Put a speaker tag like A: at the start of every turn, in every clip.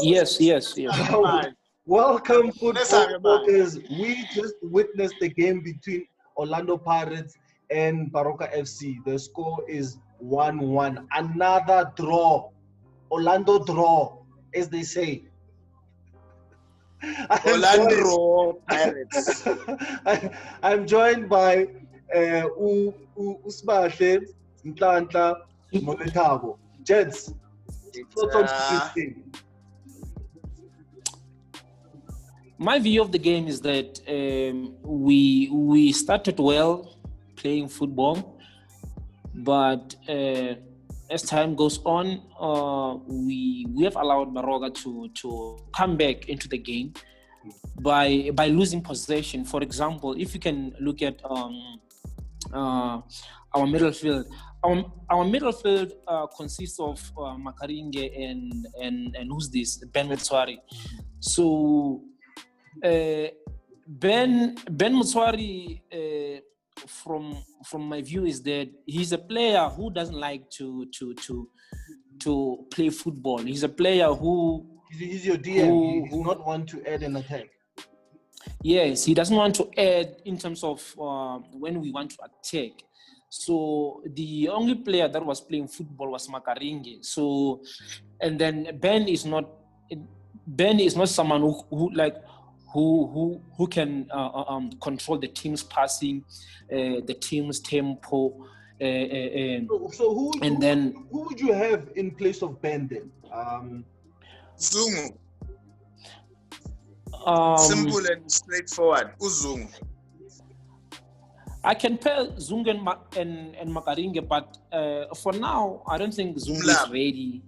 A: Yes.
B: Welcome, football supporters. We just witnessed the game between Orlando Pirates and Baroka FC. The score is 1-1. Another draw. Orlando draw, as they say.
C: Orlando Pirates.
B: I'm joined by Sbahle, Nhlanhka, Lethabo. Gents, thoughts on this thing?
A: My view of the game is that we started well playing football, but as time goes on, we have allowed Baroka to come back into the game by losing possession. For example, if you can look at our midfield. Our midfield consists of Makaringe and who's this? Ben Mutswari. So Ben Mutswari, from my view, is that he's a player who doesn't like to play football. He's a player who
B: he's your DM. He's not one to add an attack.
A: Yes, he doesn't want to add in terms of when we want to attack. So the only player that was playing football was Makaringe. So, and then Ben is not someone who can control the team's passing, the team's tempo.
B: So who would you have in place of Ben then?
C: Zungu. Simple and straightforward. Uzungu.
A: I can pair Zungu and Makaringe, but for now, I don't think Zungu is ready.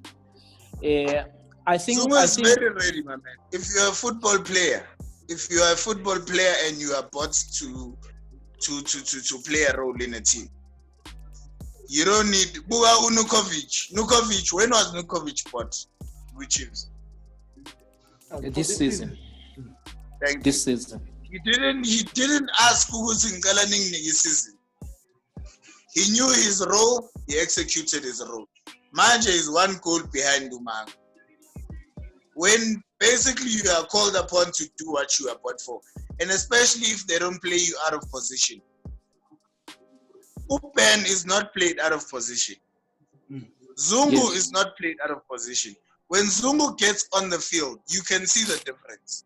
A: I think
C: Zungu is very ready, my man. If you're a football player, and you are bought to play a role in a team, you don't need Nukovic. Nukovic, when was Nukovic bought? Which is
A: this season. This season.
C: He didn't ask who's in Galaning season. He knew his role, he executed his role. Manje is one goal behind Umang. When basically you are called upon to do what you are bought for, and especially if they don't play you out of position. Upen is not played out of position. Zungu is not played out of position. When Zungu gets on the field, you can see the difference.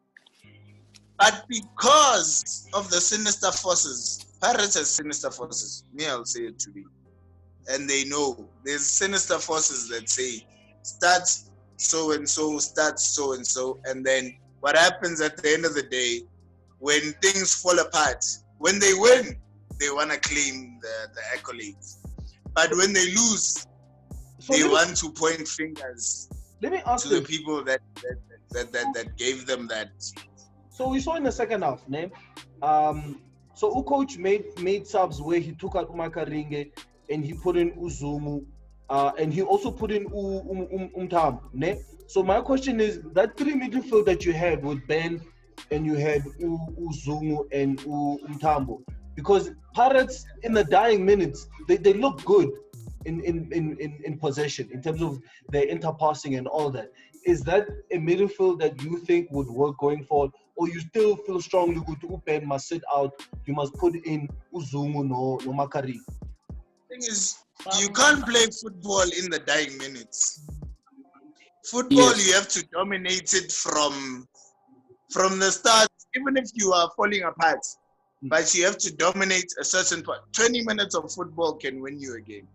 C: But because of the sinister forces, Pirates has sinister forces. Me, I'll say it today. And they know there's sinister forces that say, start so and so, start so and so. And then what happens at the end of the day, when things fall apart, when they win, they want to claim the accolades. But when they lose, they want to point fingers to the people that gave them that.
B: So we saw in the second half, so coach made subs where he took out Makaringe and he put in Uzungu, and he also put in Umtam. So my question is, that three midfield that you had with Ben and you had Uzungu and Umtambo, because Pirates in the dying minutes they look good in possession in terms of their interpassing and all that. Is that a midfield that you think would work going forward, or you still feel strongly good to Upen must sit out, you must put in Uzungu no Makari?
C: The thing is, you can't play football in the dying minutes. Football, you have to dominate it from the start, even if you are falling apart. But you have to dominate a certain part. 20 minutes of football can win you a game.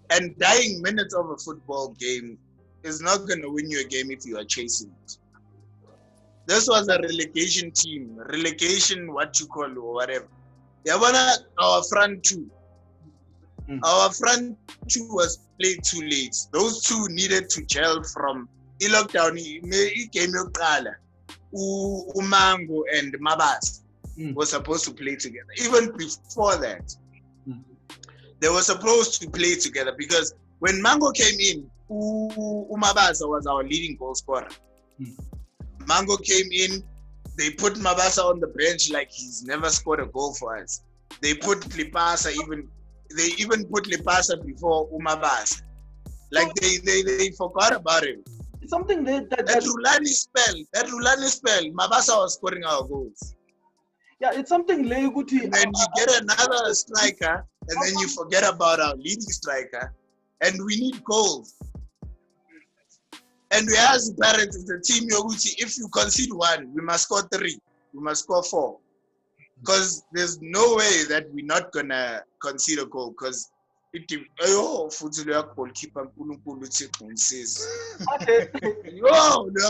C: And dying minutes of a football game is not going to win you a game if you are chasing it. This was a relegation team. Relegation, what you call it, or whatever. Our front two. Our front two was played too late. Those two needed to gel from lockdown. He came Umango and Mabas were supposed to play together. Even before that, they were supposed to play together, because when Mango came in, Umabasa was our leading goal scorer. Mango came in, they put Mabasa on the bench like he's never scored a goal for us. They put Lipasa they even put Lipasa before Umabasa. Like they forgot about him.
B: something
C: that Rulani spell, Mabasa was scoring our goals.
B: Yeah, it's something Leguti.
C: And then you get another striker, and then you forget about our leading striker, and we need goals. And we as parents of the team, if you concede 1, we must score 3, we must score 4. Because there's no way that we're not gonna concede a goal. Because goalkeeper says,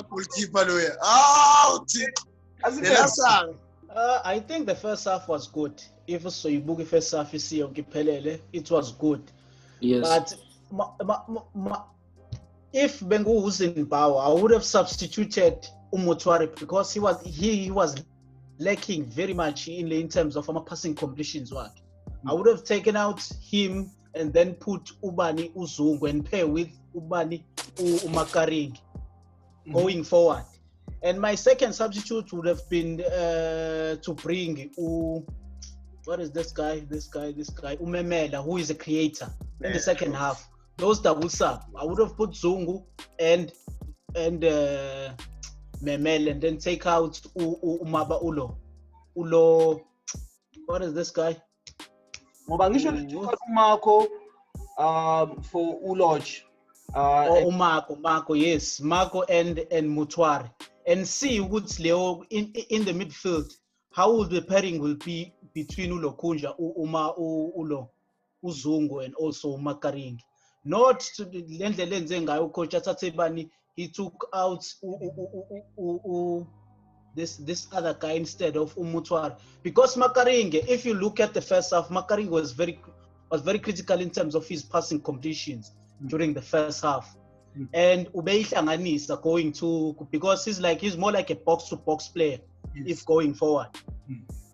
C: goalkeeper
D: I think the first half was good. If so, you book the first half, you see it was good.
A: Yes.
D: But if Bengu was in power, I would have substituted Umotwari because he was lacking very much in terms of passing completions work. I would have taken out him and then put Ubani Uzungu and pair with Ubani Makaringe going forward. And my second substitute would have been to bring what is this guy? Umemela, who is a creator in the second half. Those double sub. I would have put Zungu and Memel and then take out Umaba Ulo. What is this guy?
B: Marco for Uloj.
D: Marco, yes. Marco and Mutuari. And see who's Leo in the midfield. How will the pairing will be between Ulo Kunja, Ulo Uzungu and also Makaringe. Not to the Lenzenga coach Atsebani, he took out this other guy instead of Umutwar. Because Makaringe, if you look at the first half, Makaringe was very critical in terms of his passing completions during the first half. And Ubei Shanganis are going to, because he's more like a box-to-box player if going forward.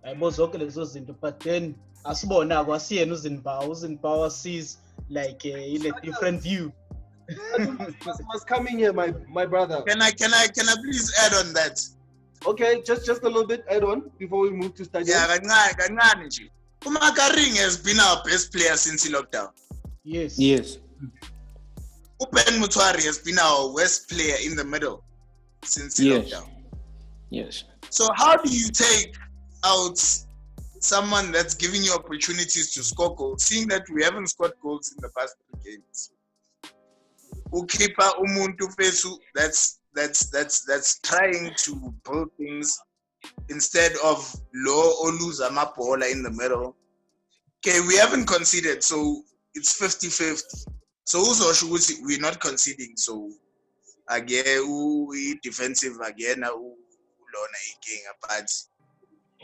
D: But then Asbona was seeing Uzinpower sees like in a different view.
B: must come in here, my brother.
C: Can I please add on that?
B: Okay, just a little bit add on before we move to Stadion.
C: Yeah, Makaringe has been our best player since the lockdown.
D: Yes.
C: Upen Mutuari has been our worst player in the middle since the lockdown.
A: Yes.
C: So how do you take out someone that's giving you opportunities to score goals, seeing that we haven't scored goals in the past 3 games? Ukipa umuntu fesu that's trying to build things instead of low or lose amapola in the middle. Okay, we haven't conceded, so it's 50-50. So also we're not conceding, so again we defensive again ulona iking but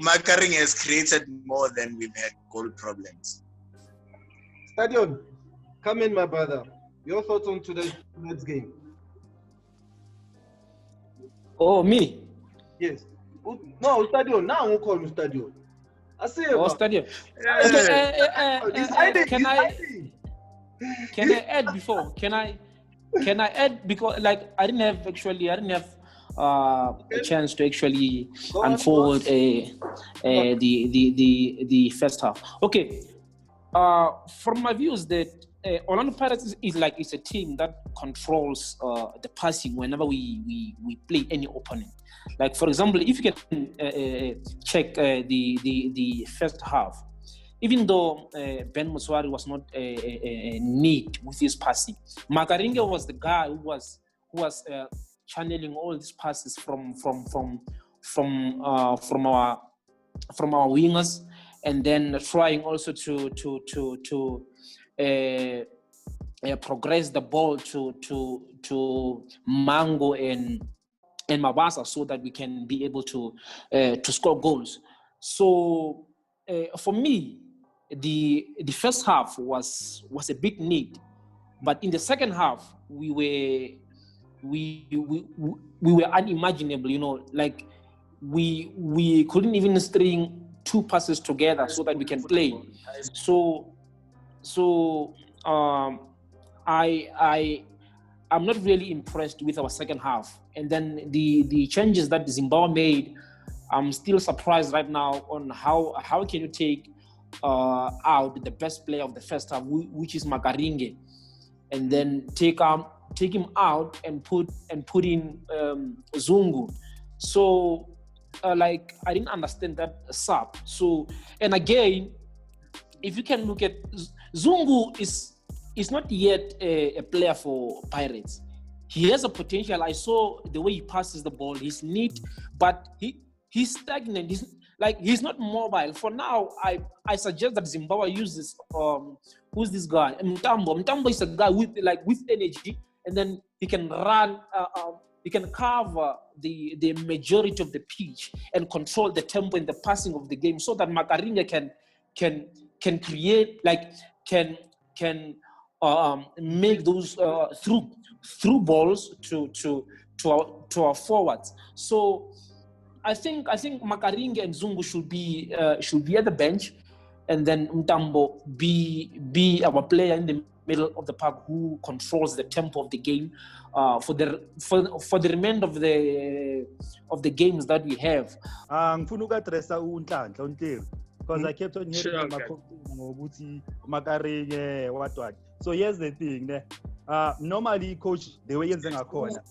C: Makaringe has created more than we've had goal problems.
B: Stadion, come in, my brother. Your thoughts on today's game?
A: Oh, me?
B: Yes. No, Stadion. Now we'll call you Stadion. I say
A: Stadion. Can I add before? Can I add because like I didn't have a chance to actually unfold the first half. Okay. From my views that Orlando Pirates is a team that controls the passing whenever we play any opponent. Like for example, if you can check the first half, even though Ben Muswari was not neat with his passing, Makaringe was the guy who was channeling all these passes from our wingers, and then trying also to progress the ball to Mango and Mabasa so that we can be able to score goals. So for me, the first half was a big need, but in the second half we were unimaginable. Like we couldn't even string 2 passes together so that we can play. So I'm not really impressed with our second half. And then the changes that Zimbabwe made, I'm still surprised right now on how can you take out the best player of the first half, which is Makaringe, and then take out take him out and put in Zungu. So like I didn't understand that sub. So and again, if you can look at Zungu is not yet a player for Pirates. He has a potential. I saw the way he passes the ball. He's neat, but he's stagnant. He's not mobile. For now, I suggest that Zimbabwe uses who's this guy? Mtambo. Mtambo is a guy with energy, and then he can run. He can cover the majority of the pitch and control the tempo and the passing of the game, so that Makaringe can create can make those through balls to our forwards. So I think Makaringe and Zungu should be at the bench, and then Mtambo be our player in the middle of the park who controls the tempo of the game for the remainder of the games that we have.
E: Ngifuna ukadressa uNhlanhla uNtleri because I kept on hearing ngokuthi Makaringe what. So here's the thing, normally coach the way yenze ngakhona.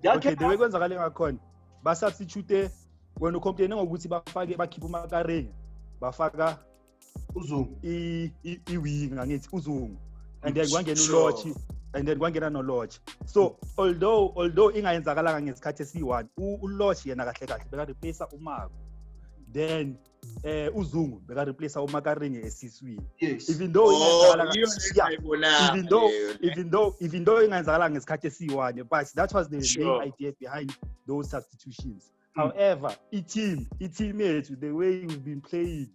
E: Okay, the way kwenzakale ngakhona ba substitute when ucomplain ngokuthi bakhipha uMakaringe bafaka uZungu iwing ngathi uZungu and then kwangena uLochi and then kwangena noLochi. So although ingayenzakalanga ngesikhathi esi1 uLochi yena kahle kahle beka replace uMako, then uZungu beka replace uMakaringe esiswini.
B: Yes.
E: Even though ingayenzakalanga ngesikhathi esi1, but that was the main idea behind those substitutions. However, team yethu, the way we've been playing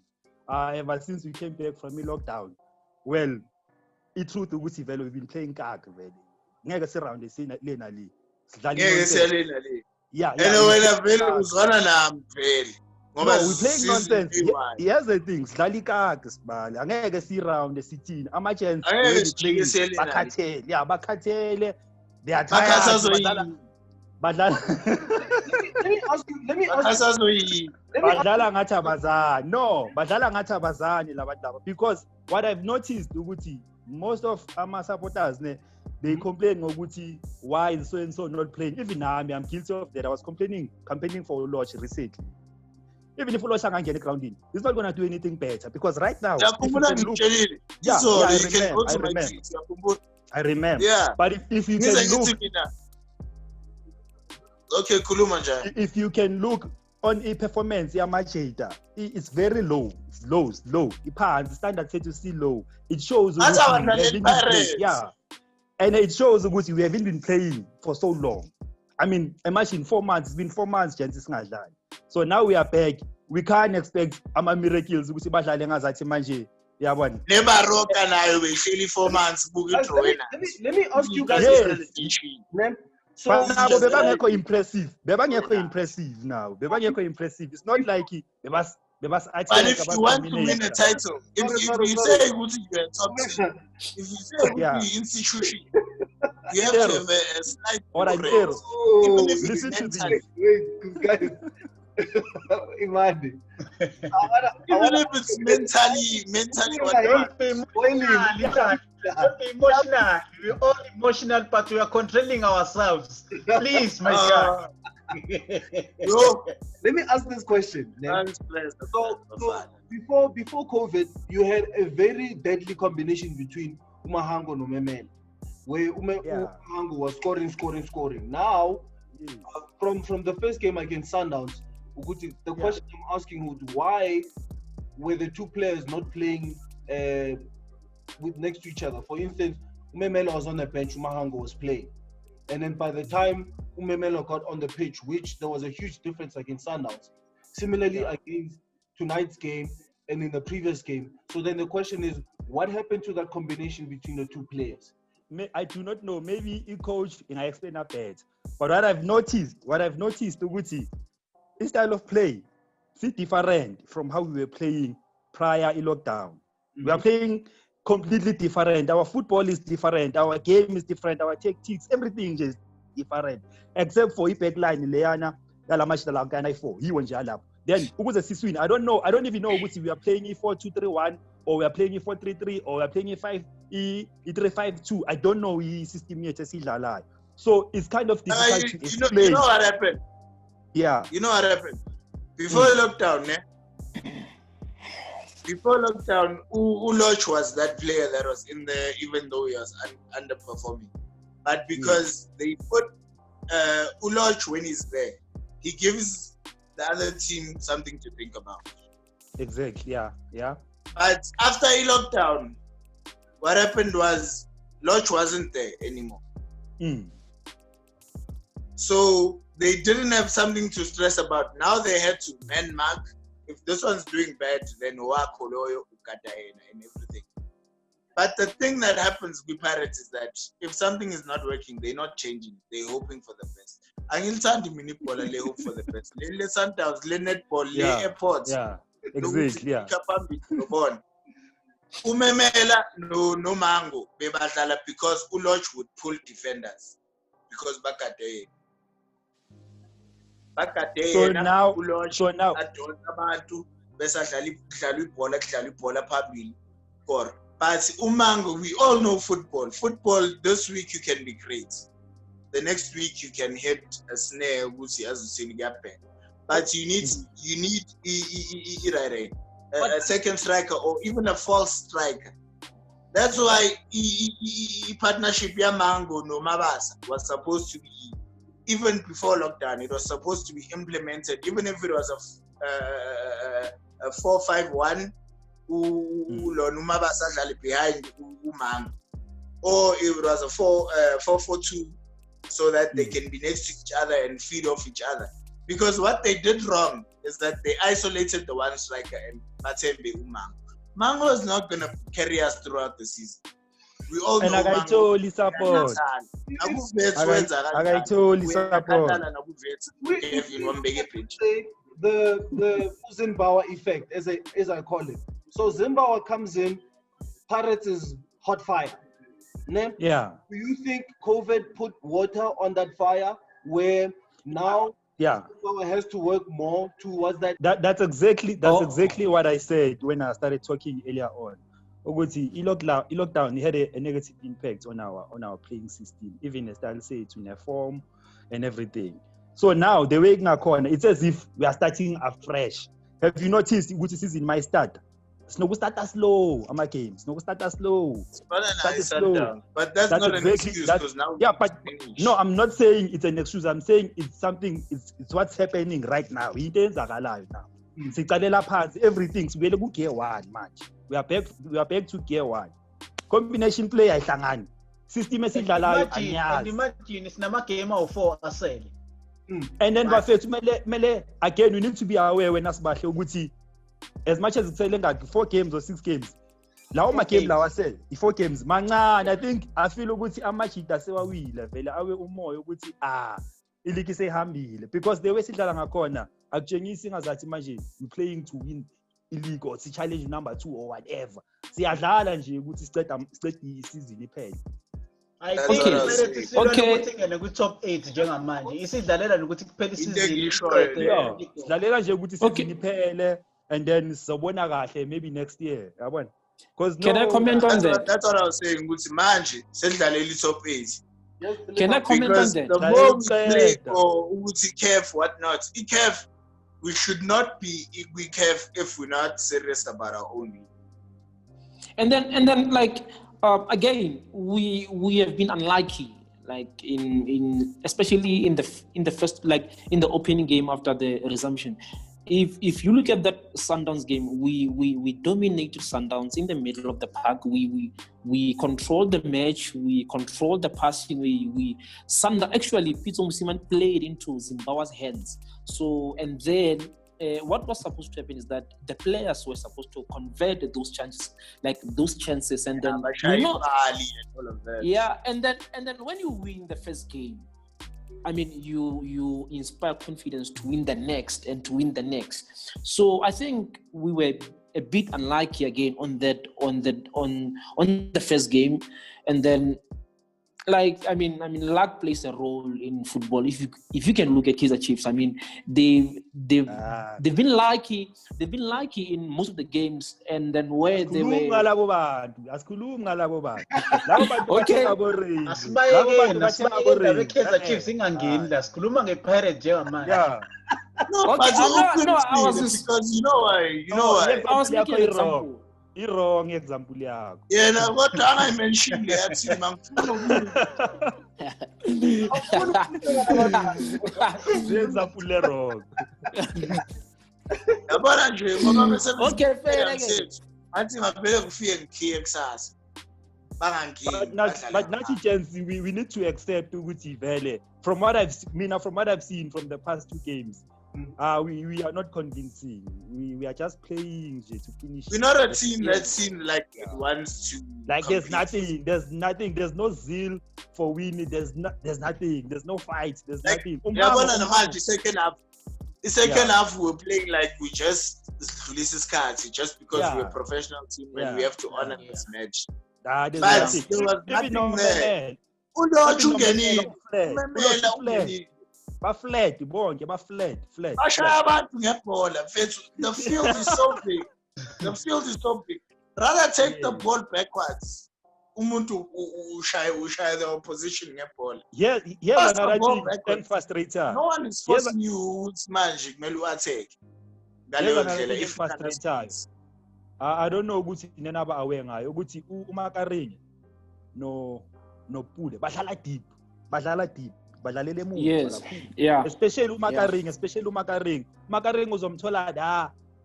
E: ever since we came back from the lockdown, well, it's true ukuthi vele we've been playing kak vele. Ngeke siround lena li.
C: Ngeke siyalena le.
E: Yeah.
C: And wena vele uzwana nami vele.
E: Ngoba we playing nonsense. Here's the thing, sidlala ikak Sbahle. Angeke siround sithini. Ama chance bakhathele. Yeah, bakhathele. They are tired. Badlala.
B: Let me ask you.
E: Badlala ngathi abazani. No, badlala ngathi abazani labantu laba, because what I've noticed ukuthi most of our supporters they complain ngokuthi why is so and so not playing. Even I'm guilty of that. I was campaigning for Lodge recently. Even if Lodge angangena grounding, he's not going to do anything better, because right now I remember.
C: Yeah.
E: But if you can look,
C: okay, khuluma njani.
E: If you can look on a performance yamajeda, it's very low. It's low. The standard set to see low. It shows and it shows ukuthi we haven't been playing for so long. I mean, imagine 4 months. It's been 4 months chances ngadlali. So now we are back. We can't expect ama miracles ukuthi badlale ngazathi manje. Yabona.
C: Le Baroka nayo behleli 4 months buku draw wena.
B: Let me ask you guys
E: this. So bebangekho impressive now. It's not like bebas
C: but if you want to win a title, if you say you're top team, if you say you're institution, you have to have a slight difference. Even if
E: listen to this.
B: Wait, guys. Imagine.
C: Even if it's mentally
D: Don't be emotional. We're all emotional, but we are controlling ourselves. Please, my God.
B: So, let me ask this question. So before COVID, you had a very deadly combination between Umahango and Umemele, where Umahango was scoring. Now, from the first game against Sundowns, the question I'm asking is why were the two players not playing next to each other? For instance, Umemele was on the bench, Umahango was playing. And then by the time Umemele got on the pitch, which there was a huge difference against Sundowns, similarly against tonight's game and in the previous game. So then the question is, what happened to that combination between the two players?
E: I do not know. Maybe you coach and I explain that bad. But what I've noticed, Uguti, this style of play is different from how we were playing prior in lockdown. Mm-hmm. We are playing completely different. Our football is different. Our game is different. Our tactics, everything is different. Except for back line, Leana, he went jalap. Then Uguza Siswin, I don't even know we are playing 4-2-3-1 or we are playing 4-3-3 or we are playing i-352 I don't know i-system yethu esidlalayo, so it's kind of difficult to
C: you
E: explain.
C: know what happened?
E: Yeah.
C: You know what happened? Before lockdown, Before lockdown, Uloch was that player that was in there, even though he was underperforming. But because they put Uloch when he's there, he gives the other team something to think about.
E: Exactly. Yeah.
C: But after he lockdown, what happened was Loch wasn't there anymore. So they didn't have something to stress about. Now they had to man mark. If this one's doing bad, then Wakoloyo, Ukataena, and everything. But the thing that happens with Pirates is that if something is not working, they're not changing. They're hoping for the best. Angilthandi minipola le hope for the best. Le Sundowns, le netball, le airports.
E: Yeah. Exactly. Yeah.
C: Umemela no Mango bebadlala because Uloch would pull defenders because Bakade.
E: So now
C: abantu besadlala ibhola phambili for but umango we all know football this week you can be great, the next week you can hit a snare ukuthi azusini kuyabhena, but you need a second striker or even a false striker. That's why partnership Yamango no Mabasa was supposed to be, even before lockdown, it was supposed to be implemented, even if it was a 4-5-1, behind Umango, or if it was a 4-4-2, so that they can be next to each other and feed off each other. Because what they did wrong is that they isolated the one striker and Matembe Umango. Mango is not going to carry us throughout the season. We all know Mango.
E: Support.
B: The Zimbabwe effect, as I call it. So Zimbabwe comes in, Pirates is hot fire.
E: Yeah.
B: Do you think COVID put water on that fire where now Zimbabwe has to work more towards that?
E: That's exactly what I said when I started talking earlier on. Lockdown had a negative impact on our playing system, even as I say to uniform and everything. So now the way it's as if we are starting afresh. Have you noticed which is in my start? Snow start slow. I'm again. Snow start slow.
C: Slow. But that's not an excuse because now.
E: Yeah, but no, I'm not saying it's an excuse. I'm saying it's something. It's what's happening right now. It is alive now. Everything. We are gear one match. We are back to gear one. Combination play ayihlangani. System esidlalayo anyazi.
D: Imagine sinama game of 4 asele.
E: And then mele again we need to be aware when Sbahle ukuthi as much as it's saying like 4 games or 6 games. Lawo ma game lawa sel, 4 games mancane. I feel ukuthi amajita sewawile vele awe umoya ukuthi iligi sehambile because the way sidlala ngakhona akutshengisi ngazathi manje we playing to win league or challenge number 2 or whatever. Siyadlala nje ukuthi siceda isizini iphele.
D: I think ukuthi ku-top 8 njengamanje isidlalela nokuthi kuphela isizini
E: sidlalela nje ukuthi isizini iphele and then sizobona kahle maybe next year yabona.
A: Can I comment on that?
C: That's what I was saying ukuthi manje sedlalela i-top 8.
A: Can I comment on that?
C: The more we play or ukuthi CAF whatnot, CAF we should not be CAF if we're not serious about our own league.
A: And then like again, we have been unlucky, like in especially in the first, like in the opening game after the resumption. If you look at that Sundowns game, we dominated Sundowns in the middle of the park. We controlled the match. We controlled the passing. Actually Pitso Musiman played into Zimbabwe's hands. So and then. What was supposed to happen is that the players were supposed to convert those chances, and then
C: and all of that.
A: Yeah, and then when you win the first game, I mean, you inspire confidence to win the next and to win the next. So I think we were a bit unlucky again on the first game, and then like I mean, luck plays a role in football. If you can look at Kaizer Chiefs, I mean, they've been lucky. They've been lucky in most of the games, and then where they were. Okay.
D: Asibayekeni Kaizer Chiefs ingangeni la sikhuluma ngePirates njengamanje.
E: Yeah.
C: No,
A: Okay,
C: but
A: I was just
C: because you know why? You know why?
A: I was making an example.
E: Wrong example yakho.
C: Yeah, now what I mentioned that
E: Example wrong.
A: Okay, fair again.
C: Athi ngabele kufike ngikhiye kusasa.
E: But not chance we need to accept ukuthi vele from what I've seen from the past 2 games. We are not convincing. We are just playing to finish.
C: We're not a team that seems like it wants to.
E: Like there's nothing. There's no zeal for winning. There's nothing. There's no fight. There's nothing.
C: The second half we're playing like we just release cards just because we're a professional team and we have to honor this match.
E: But
C: there was nothing there.
E: Flat.
C: The field is so big. The field is so big. Rather take the ball backwards. Umuntu ushaya the opposition ngeball.
E: Yeah, another frustrator.
C: No one is forcing you manje kumele uattack. Ngaleyo ndlela if
E: I don't know ukuthi nina ba aware ngayo ukuthi uMakaringe no Pule badlala deep. Badlalele emuva.
A: Yes. Yeah.
E: Especially uMakaringe. Makaringe uzomthola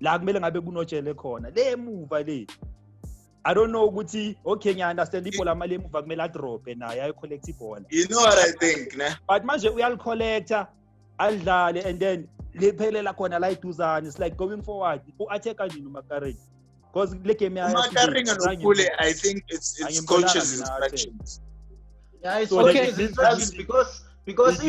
E: la kumele ngabe kunojele khona. Le emuva le. I don't know ukuthi okay ngiya understand ibhola mali emuva kumele adrop naye ayi collect ibhola.
C: You know what I think, ne?
E: But manje uyalicollecta adlale and then lephelela khona la iduzane. It's like going forward. U-attack kanjani uMakaringe? Because le game
C: Makaringe and Pule, I think it's coaches' instructions.
D: Yeah, it's
E: So
D: okay.
E: that's
D: Because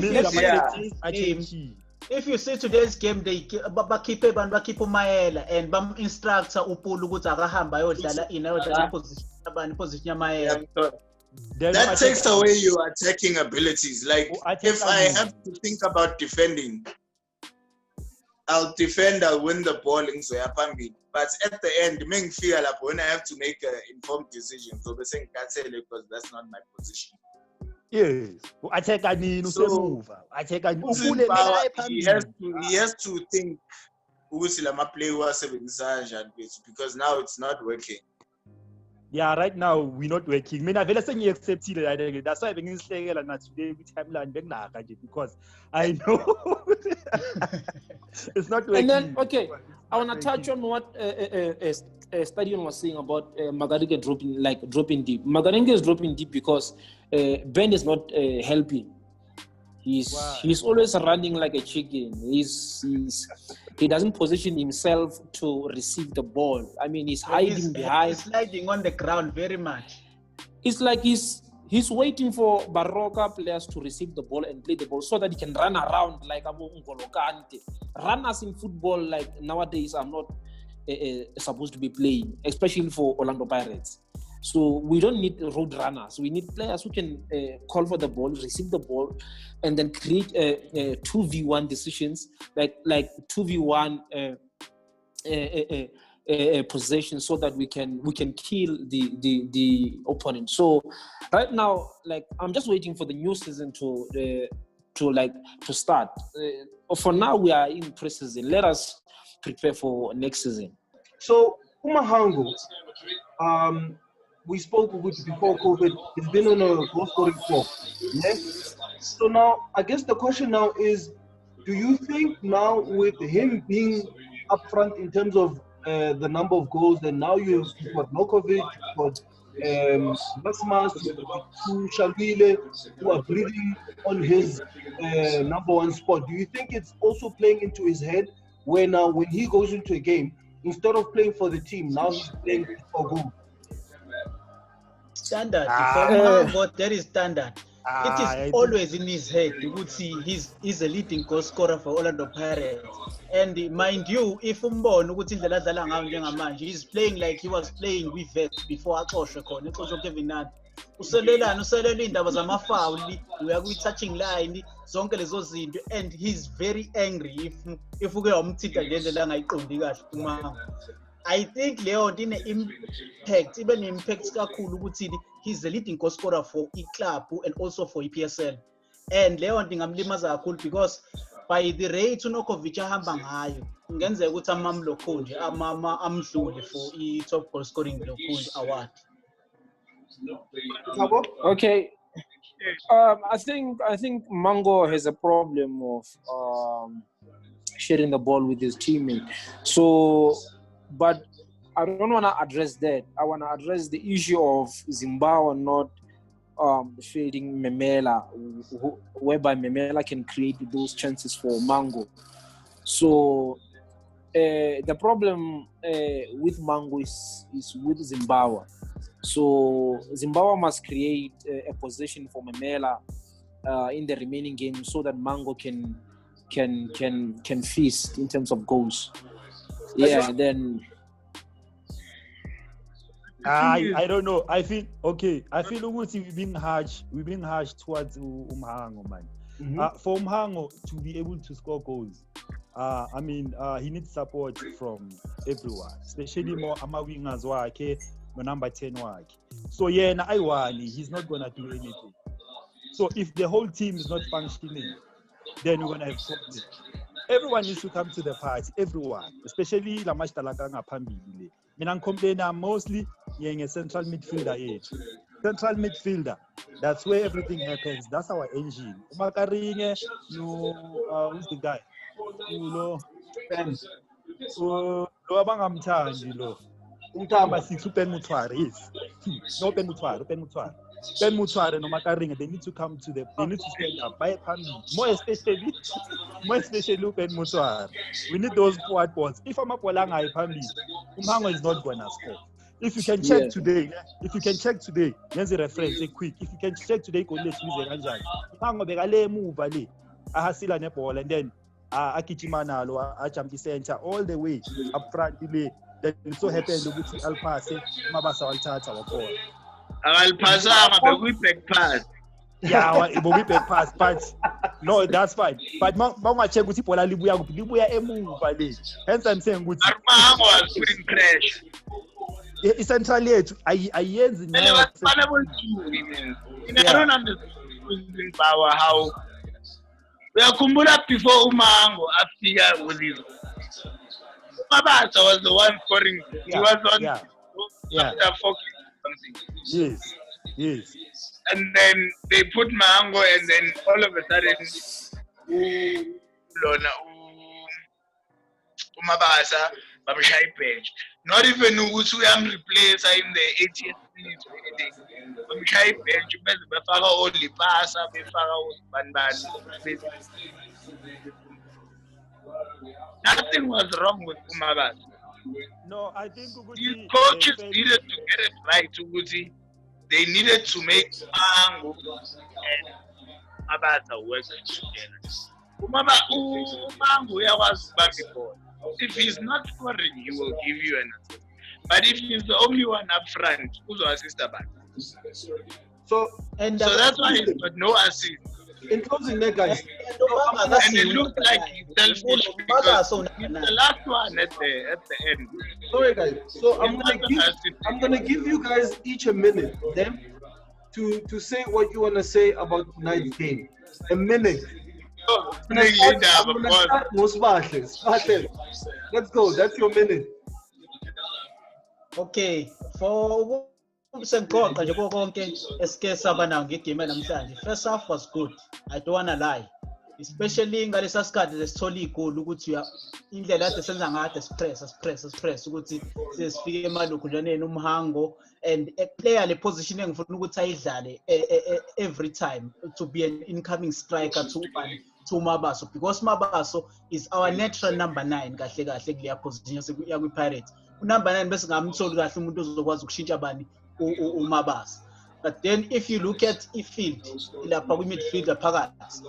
D: if you see today's game, they keep umayela and bam instructor upulu ukuthi akahamba ayodlala ayodlala position yamayela.
C: That takes away your attacking abilities. Like if I have to think about defending, I'll defend, I'll win the ball in Zoyapambi. But at the end, when I have to make an informed decision, so saying because that's not my position.
E: Yes. Attack
C: he has to think because now it's not working.
E: Yeah, right now we're not working. Mina vele sengiacceptile that's why bengihlekela na today with timeline benginaka nje because I know it's not working.
A: And then okay, I want to touch on what Stadion was saying about Makaringe dropping deep. Makaringe is dropping deep because Ben is not helping. He's always running like a chicken. He doesn't position himself to receive the ball. I mean, he's hiding behind.
D: He's sliding on the ground very much.
A: It's like he's waiting for Baroka players to receive the ball and play the ball so that he can run around like Abu N'Golo Kante. Runners in football like nowadays are not supposed to be playing, especially for Orlando Pirates. So we don't need road runners. We need players who can call for the ball, receive the ball, and then create 2v1 decisions, like 2v1 possession, so that we can kill the opponent. So right now, like I'm just waiting for the new season to start. For now, we are in pre-season. Let us prepare for next season.
B: So Umahango, we spoke with before COVID. He's been on a goal scoring form. Yes. So now, I guess the question now is, do you think now with him being up front in terms of the number of goals, and now you've got Nokovic, you've got Masmas, Shalvile, who are breathing on his number one spot. Do you think it's also playing into his head where now when he goes into a game, instead of playing for the team, now he's playing for goal?
D: Standard. That is standard. It is always in his head. You would see he's a leading goal scorer for Orlando Pirates. And mind you, if he's playing like he was playing with Vets before Akosha Kevin Nat. uselela indaba zama-foul, uya kwi-touching line, zonke lezo zinto, and he's very angry if uke wamthinta ngendlela angayiqondi kahle uMango. I think leyo nto ine-impact, ibe ne-impact kakhulu ukuthi he's the leading goal scorer for i-club and also for i-PSL. And leyo nto ingamlimaza kakhulu because by the rate uNokovic ahamba ngayo, kungenzeka ukuthi amamlokhunje amdlule for i-top goal scoring Lokhunje award.
A: Okay. I think Mango has a problem of sharing the ball with his teammate. So, but I don't want to address that. I want to address the issue of Zimbabwe not fading Memela, whereby Memela can create those chances for Mango. So the problem with Mango is with Zimbabwe. So Zimbabwe must create a position for Memela in the remaining games so that Mango can feast in terms of goals. Yeah, then.
E: I don't know. I feel we're being harsh towards Umhango, man.
B: Mhm.
E: For Umhango to be able to score goals, he needs support from everyone, especially more wingers wake, number 10 wake. So yeah, he's not gonna do anything. So if the whole team is not functioning, then we're gonna have problems. Everyone needs to come to the party. Everyone, especially la match talakanga phambili. Mina complain mostly a central midfielder here. Central midfielder, that's where everything happens. That's our engine. Makaringe, who's the guy? Number 6, Ben Mutware, yes. No, Ben Mutware, no Makaringe, they need to come to they need to stand up. More especially Ben Mutware. We need those forward balls. If I'm a Polanga Pambi, Umhango is not going to score. If you can check today, there's a reference, quick. If you can check today, Umhango begale move ali. Ahasila ne ball and then Akichimanalo, Achampi center all the way up front. Then it so happened ukuthi alphase mabasa walithatha wakhona
C: Alphasa we back pass.
E: Yeah, we back pass, but no, that's fine. But mawungacheck ukuthi ibhola libuya emuva le. Hence I'm saying ukuthi
C: Umhango was putting crash.
E: Central yethu ayenzi
C: And it was vulnerable too. I don't understand how uyakhumbula before Umhango afika with his Mabasa was the one scoring. He was on after something.
E: Yes.
C: And then they put Mango, and then all of a sudden, Mabasa, Babashai bench. Not even Ugusu replace in the 80th minute or anything. Babashai bench, Befara only pass, Befara Banban. Nothing was wrong with Umabasa.
E: No, I think
C: These coaches needed to get it right, Uguti. They needed to make Mango and Mabasa work together. Mango was back before. If he's not scoring, he will give you an assist. But if he's the only one up front, who's the assist back?
B: So
C: that's why he's got no assist.
B: In closing, guys,
C: and it looked like he's selfish because he's the last one at the end.
B: Sorry, guys. So I'm gonna give you guys each a minute, then, to say what you wanna say about tonight's game. A minute. I'm gonna start Sbahle. Let's go. That's your minute.
D: Okay, for Senkoqa nje konke esike saba nawo ngegame namhlanje. First half was good. I don't wanna lie. Especially ngalesa sikhathi lesithola igoli ukuthi indlela kade senza ngayo press ukuthi sesifike emalokhujaneni Umhango and a player le position engifuna ukuthi ayidlale every time to be an incoming striker to Mabaso, because Mabaso is our natural number 9 kahle kuleya position yakwi Pirates. Number 9 bese ngamtholi kahle umuntu ozokwazi ukushintsha bani uMabasa. But then if you look at i-field lapha kwi-midfielder phakathi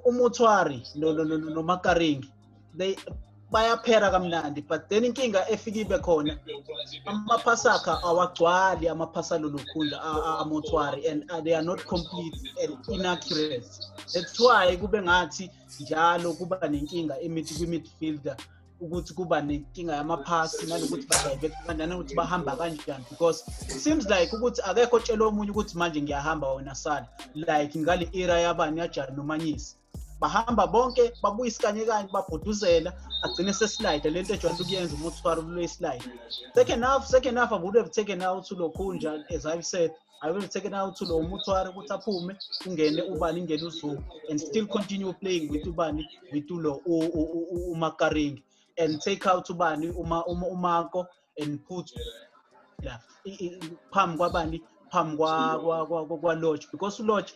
D: Umutwari no Makaringe, bayaphera kamnandi, but then inkinga efika ibe khona amaphasaka awagcwali amaphasa lolukhunda amotwari, and they are not complete and inaccurate. That's why kube ngathi njalo kuba nenkinga kwi-midfielder ukuthi kuba nenkinga yamaphasi nalokuthi badivert kanjani ukuthi bahamba kanjani, because it seems like ukuthi akekho tshela omunye ukuthi manje ngiyahamba wena sala, like ngale era yabani yajani nomanyisi bahamba bonke babuyisa kanye kanye babhuduzela agcine seslide lento ejwayele ukuyenza uMotswari kule slide. Second half I would have taken out Lokunja, as I've said. I would have taken out to lo Motswari ukuthi aphume kungene ubani ingene uZulu, and still continue playing with ubani with lo Makaringe, and take out ubani uMako and put phambi kwabani phambi kwa Lodge, because uLodge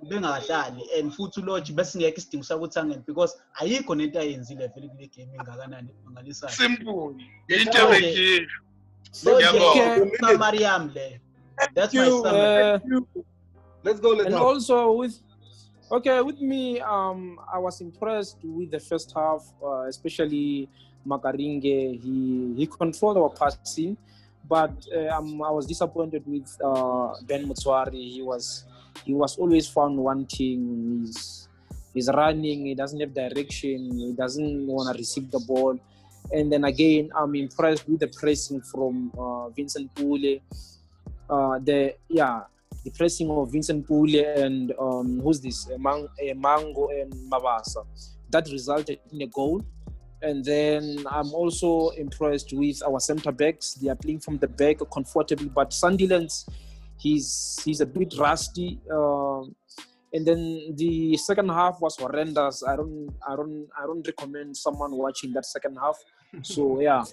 D: bengadlali and futhi uLodge besingeke isidingo sokuthi angene because ayikho nento ayenzile vele kule game engakanani ngalisayo.
C: Simple into begin.
D: Okay, Mariam le. That's my summary.
B: Let's go.
A: And also with me, I was impressed with the first half, especially Makaringe. He controlled our passing, but I was disappointed with Ben Motswari. He was always found wanting. He's running. He doesn't have direction. He doesn't want to receive the ball. And then again, I'm impressed with the pressing from Vincent Pule. The pressing of Vincent Pule and who's this? Mango and Mabasa. That resulted in a goal. And then I'm also impressed with our centre backs. They are playing from the back comfortably, but Sunderland's he's a bit rusty. And then the second half was horrendous. I don't recommend someone watching that second half. So yeah.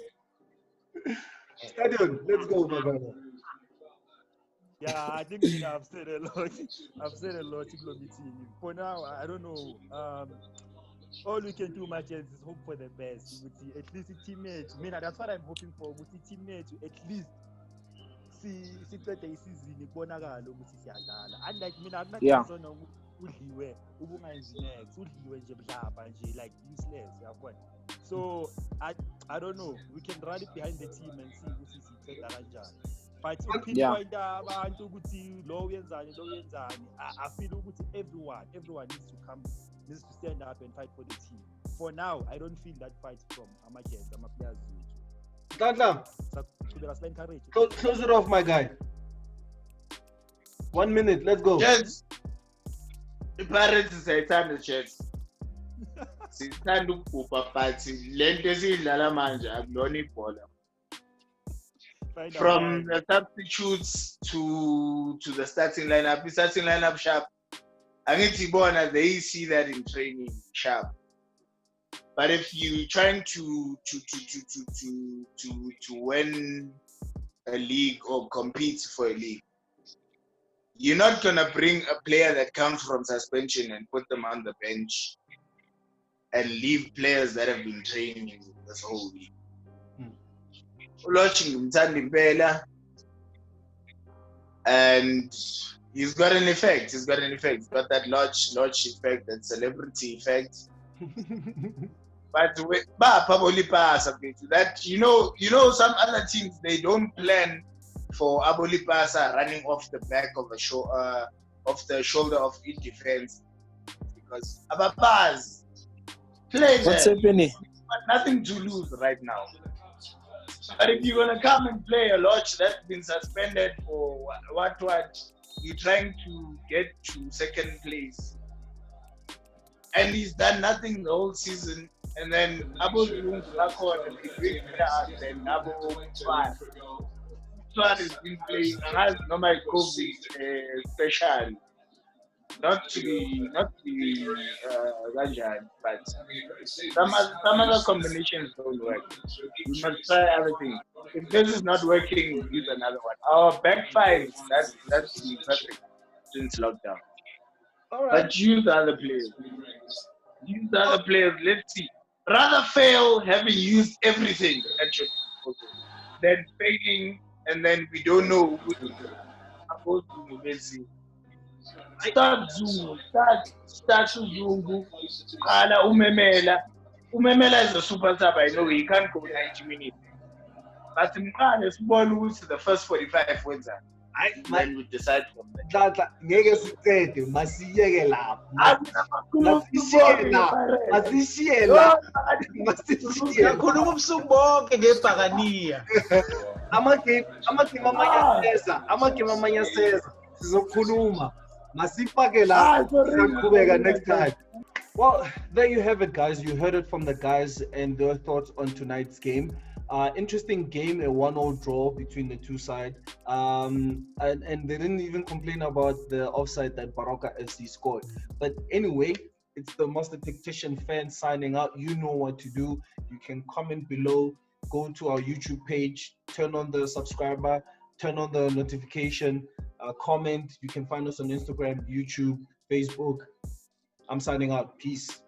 B: Stadion, let's go, my brother.
E: Yeah, I think I've said a lot. In the meeting. For now, I don't know. All we can do, my chance, is hope for the best. With at least a teammate. I mean, that's what I'm hoping for. With a teammate, to at least see the season. And like me, I'm not like useless. So I don't know. We can rally behind the team and see who is it. But pinpoint abantu ukuthi lo wenzani. I feel ukuthi everyone needs to stand up and fight for the team. For now, I don't feel that fight from Amakens, players.
B: Close it off, my guy. 1 minute, let's go.
C: Yes. The parents sayithanda chess. Sithanda ukubhubha but lento ezidlala manje akulona ibhola. From the substitutes to the starting lineup, the starting lineup sharp. Angithi bona they see that in training sharp. But if you're trying to win a league or compete for a league, you're not gonna bring a player that comes from suspension and put them on the bench and leave players that have been training this whole week. Watching Nhlanhka and he's got an effect. He's got that large effect, that celebrity effect. But probably pass that you know some other teams they don't plan for Aboli Pasa running off the back of the shoulder of each defense because Abapaz play there.
A: What's happening?
C: Nothing to lose right now. But if you're gonna come and play a lot that's been suspended for what you're trying to get to second place, and he's done nothing the whole season, and then Abu and Abu Swan has been playing has normal COVID special. Not to be Rajan, but some other combinations don't work. We must try everything. If this is not working, we use another one. Our back five, that's the perfect since lockdown. All right. But use other players. Let's see. Rather fail having used everything actually than failing and then we don't know who to supposed to be. Start Zungu, Qala umemela, Umemela is a super sub. I know he can't go 90 minutes. But Mkane Sbahle to the first 45 wins. Then we decide from there.
B: Ngeke sicede masiyeke lapho. Masishiye la.
D: Yakhuluma ubusuku bonke ngebhakaniya.
B: Amagame amanye aseza. Sizokhuluma. Masifake la. Sizoqhubeka next time. Well, there you have it, guys. You heard it from the guys and their thoughts on tonight's game. Interesting game, a 1-0 draw between the two sides. And they didn't even complain about the offside that Baroka FC scored. But anyway, it's the Master Tactician fan signing out. You know what to do. You can comment below, go to our YouTube page, turn on the subscriber, turn on the notification, comment. You can find us on Instagram, YouTube, Facebook. I'm signing out. Peace.